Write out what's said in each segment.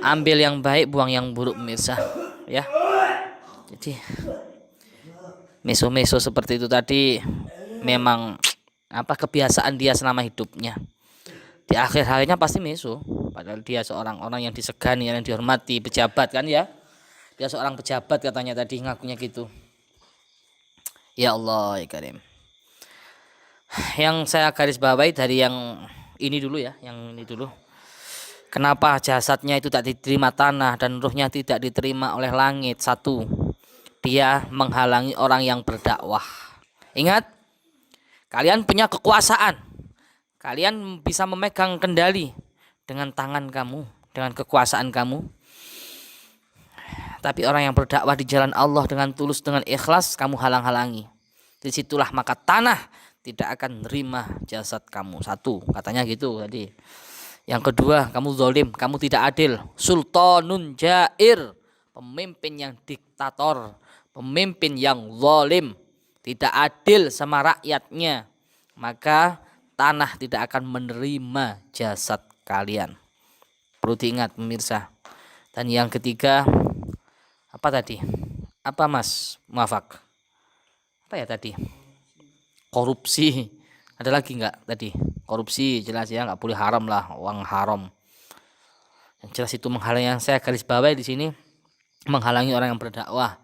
Ambil yang baik, buang yang buruk pemirsa. Ya. Jadi meso-meso seperti itu tadi memang kebiasaan dia selama hidupnya. Di akhir hayatnya pasti meso. Padahal dia seorang orang yang disegani, yang dihormati, pejabat kan ya. Dia seorang pejabat katanya tadi, ngakunya gitu. Ya Allah ya Karim. Yang saya garis bawahi dari yang ini dulu ya, yang ini dulu. Kenapa jasadnya itu tak diterima tanah dan ruhnya tidak diterima oleh langit? Satu, dia menghalangi orang yang berdakwah. Ingat, kalian punya kekuasaan. Kalian bisa memegang kendali dengan tangan kamu, dengan kekuasaan kamu. Tapi orang yang berdakwah di jalan Allah dengan tulus, dengan ikhlas, kamu halang-halangi. Disitulah maka tanah tidak akan menerima jasad kamu. Satu, katanya gitu tadi. Yang kedua, kamu zalim, kamu tidak adil. Sultanun jair, pemimpin yang diktator, pemimpin yang zalim, tidak adil sama rakyatnya. Maka tanah tidak akan menerima jasad kalian. Perlu diingat pemirsa. Dan yang ketiga, apa tadi? Apa Mas Muafak? Apa ya tadi? Korupsi. Ada lagi nggak tadi? Korupsi jelas ya, nggak boleh haram lah, uang haram. Yang jelas itu menghalangi, yang saya garis bawahi di sini, menghalangi orang yang berdakwah.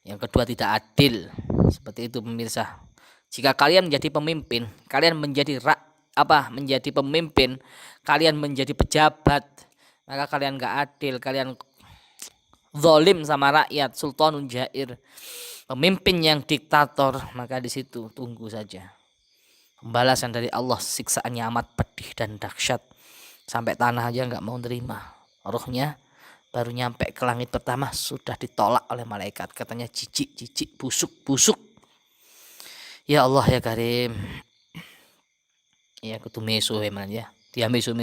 Yang kedua, tidak adil. Seperti itu pemirsa. Jika kalian menjadi pemimpin, kalian menjadi menjadi pemimpin, kalian menjadi pejabat, maka kalian nggak adil, kalian zalim sama rakyat, sultanun jair, pemimpin yang diktator, maka di situ tunggu saja. Pembalasan dari Allah, siksaannya amat pedih dan dahsyat. Sampai tanah aja nggak mau terima. Rohnya baru nyampe ke langit pertama sudah ditolak oleh malaikat. Katanya jijik, busuk. Ya Allah ya Karim. Ya kudu meso emang ya. Dia meso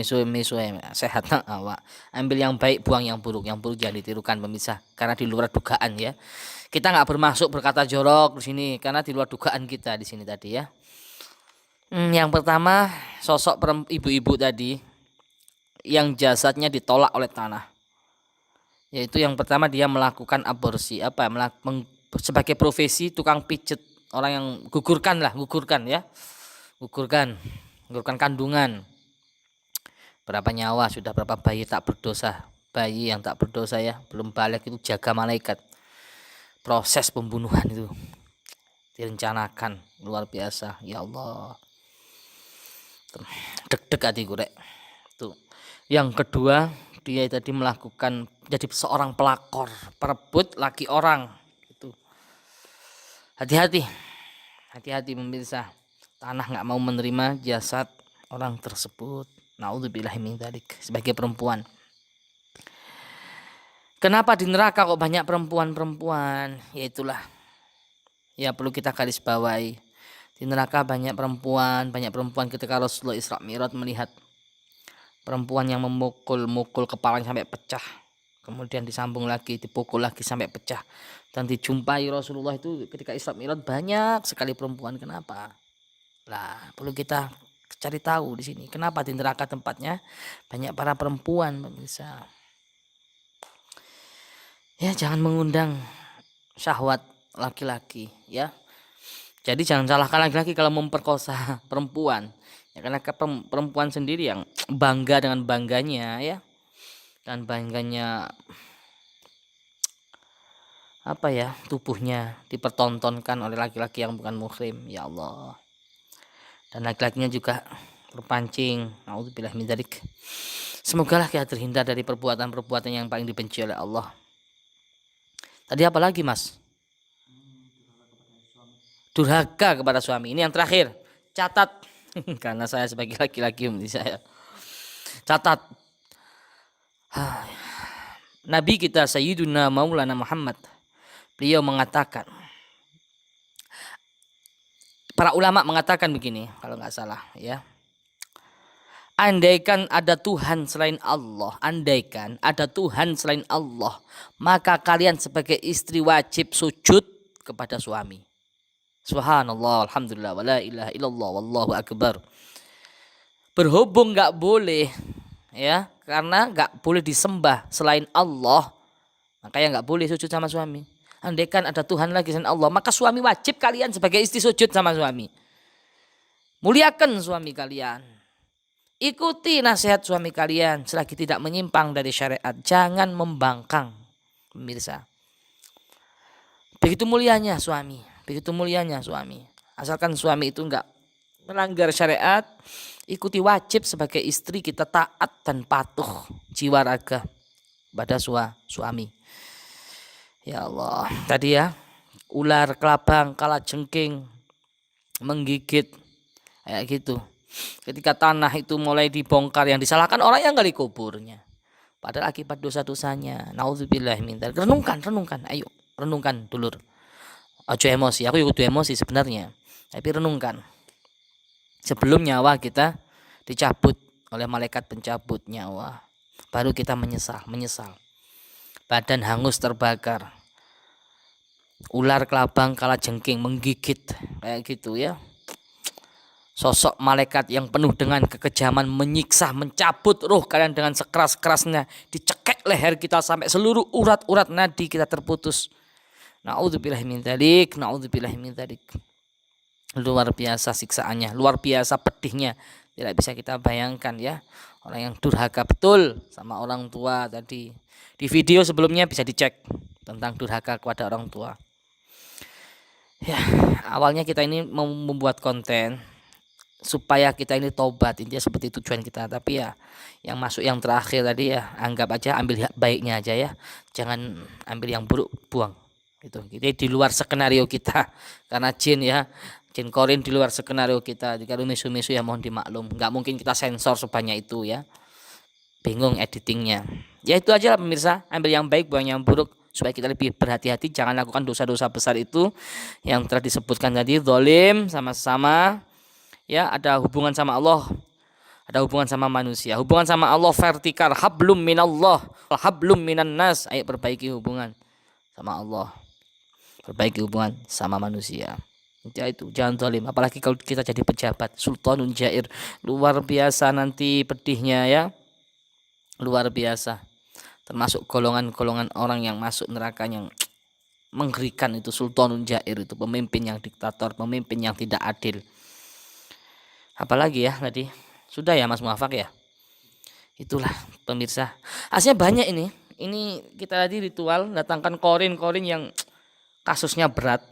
sehat awak. Ambil yang baik, buang yang buruk. Yang buruk jangan ditirukan pemirsa, karena di luar dugaan ya. Kita nggak bermaksud berkata jorok di sini, karena di luar dugaan kita di sini tadi ya. Yang pertama, sosok ibu-ibu tadi yang jasadnya ditolak oleh tanah. Yaitu yang pertama, dia melakukan aborsi, sebagai profesi tukang pijet, orang yang gugurkan kandungan. Berapa nyawa sudah, berapa bayi yang tak berdosa ya, belum balik itu jaga malaikat. Proses pembunuhan itu direncanakan luar biasa, ya Allah. Deg-deg hatiku rek. Tuh. Yang kedua, dia tadi melakukan jadi seorang pelakor, perebut laki orang. Itu. Hati-hati pemirsa. Tanah nggak mau menerima jasad orang tersebut. Naudzubillahi min dzalik. Sebagai perempuan. Kenapa di neraka kok banyak perempuan? Ya itulah. Ya perlu kita garis bawahi. Di neraka banyak perempuan ketika Rasulullah Isra Mi'raj melihat perempuan yang memukul kepalanya sampai pecah. Kemudian disambung lagi, dipukul lagi sampai pecah. Dan dijumpai Rasulullah itu ketika Isra Mi'raj banyak sekali perempuan. Kenapa? Lah, perlu kita cari tahu di sini. Kenapa di neraka tempatnya banyak para perempuan, pemirsa. Ya, jangan mengundang syahwat laki-laki, ya. Jadi jangan salahkan laki-laki kalau memperkosa perempuan. Ya, karena perempuan sendiri yang bangga dengan bangganya ya. Dan bangganya tubuhnya dipertontonkan oleh laki-laki yang bukan muhrim, ya Allah. Dan laki-lakinya juga terpancing. Naudzubillah min dzalik. Semoga kita terhindar dari perbuatan-perbuatan yang paling dibenci oleh Allah. Tadi apa lagi, Mas? Durhaka kepada suami. Ini yang terakhir. Catat. Karena saya sebagai laki-laki saya catat. Nabi kita Sayyiduna Maulana Muhammad, beliau mengatakan, para ulama mengatakan begini, kalau nggak salah ya. Andaikan ada Tuhan selain Allah, maka kalian sebagai istri wajib sujud kepada suami. Subhanallah, alhamdulillah, wala ilaha illallah, wallahu akbar. Berhubung nggak boleh, ya, karena nggak boleh disembah selain Allah, makanya nggak boleh sujud sama suami. Andaikan ada Tuhan lagi selain Allah, maka suami wajib kalian sebagai istri sujud sama suami. Muliakan suami kalian. Ikuti nasihat suami kalian selagi tidak menyimpang dari syariat. Jangan membangkang, pemirsa. Begitu mulianya suami, begitu mulianya suami. Asalkan suami itu enggak melanggar syariat, ikuti wajib sebagai istri kita taat dan patuh jiwa raga pada suami. Ya Allah, tadi ya, ular, kelabang, kalajengking menggigit kayak gitu. Ketika tanah itu mulai dibongkar, yang disalahkan orang yang gali kuburnya. Padahal akibat dosa-dosanya. Nauzubillah min dzalik. Renungkan, ayo renungkan dulur. Aja emosi, aku ikut emosi sebenarnya. Tapi renungkan. Sebelum nyawa kita dicabut oleh malaikat pencabut nyawa, baru kita menyesal. Badan hangus terbakar. Ular, kelabang, kalajengking menggigit kayak gitu ya. Sosok malaikat yang penuh dengan kekejaman menyiksa, mencabut roh kalian dengan sekeras-kerasnya, dicekek leher kita sampai seluruh urat-urat nadi kita terputus. Nauzubillahi min dzalik, nauzubillahi min dzalik. Luar biasa siksaannya, luar biasa pedihnya. Tidak bisa kita bayangkan ya. Orang yang durhaka betul sama orang tua tadi. Di video sebelumnya bisa dicek tentang durhaka kepada orang tua. Ya, awalnya kita ini mau membuat konten supaya kita ini tobat, intinya seperti tujuan kita. Tapi ya yang masuk yang terakhir tadi ya, anggap aja, ambil baiknya aja ya, jangan ambil yang buruk, buang gitu. Jadi di luar skenario kita, karena jin korin di luar skenario kita. Jika misu-misu ya mohon dimaklum, nggak mungkin kita sensor sebanyak itu ya, bingung editingnya. Ya itu aja lah pemirsa, ambil yang baik, buang yang buruk, supaya kita lebih berhati-hati, jangan lakukan dosa-dosa besar itu yang telah disebutkan tadi. Zalim sama-sama ya, ada hubungan sama Allah, ada hubungan sama manusia. Hubungan sama Allah vertikal, hablum minallah, hablum minan nas. Ayo perbaiki hubungan sama Allah, perbaiki hubungan sama manusia. Ya itu, jangan zalim. Apalagi kalau kita jadi pejabat, sultanun jair, luar biasa nanti pedihnya ya, luar biasa. Termasuk golongan-golongan orang yang masuk neraka yang mengerikan itu, sultanun jair itu, pemimpin yang diktator, pemimpin yang tidak adil. Apalagi ya tadi, sudah ya Mas Muafak ya. Itulah pemirsa, aslinya banyak ini kita tadi ritual datangkan korin yang kasusnya berat,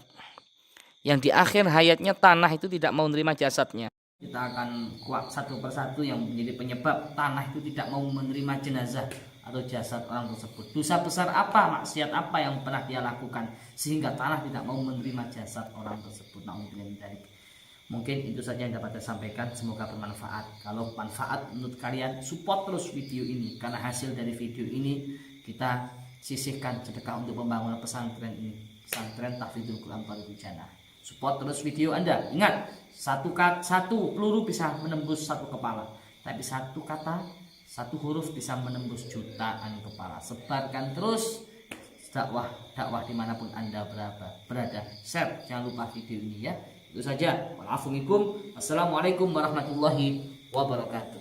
yang di akhir hayatnya tanah itu tidak mau menerima jasadnya. Kita akan kuak satu persatu yang menjadi penyebab tanah itu tidak mau menerima jenazah atau jasad orang tersebut. Dosa besar apa, maksiat apa yang pernah dia lakukan sehingga tanah tidak mau menerima jasad orang tersebut. Mungkin itu saja yang dapat saya sampaikan, semoga bermanfaat. Kalau manfaat menurut kalian, support terus video ini, karena hasil dari video ini kita sisihkan sedekah untuk pembangunan pesantren ini, pesantren Tahfidzul Quran Darul Jannah. Support terus video Anda. Ingat, satu peluru bisa menembus satu kepala, tapi satu kata, satu huruf bisa menembus jutaan kepala. Sebarkan terus dakwah dimanapun Anda berada. Share, jangan lupa video ini ya. Itu saja. Assalamualaikum warahmatullahi wabarakatuh.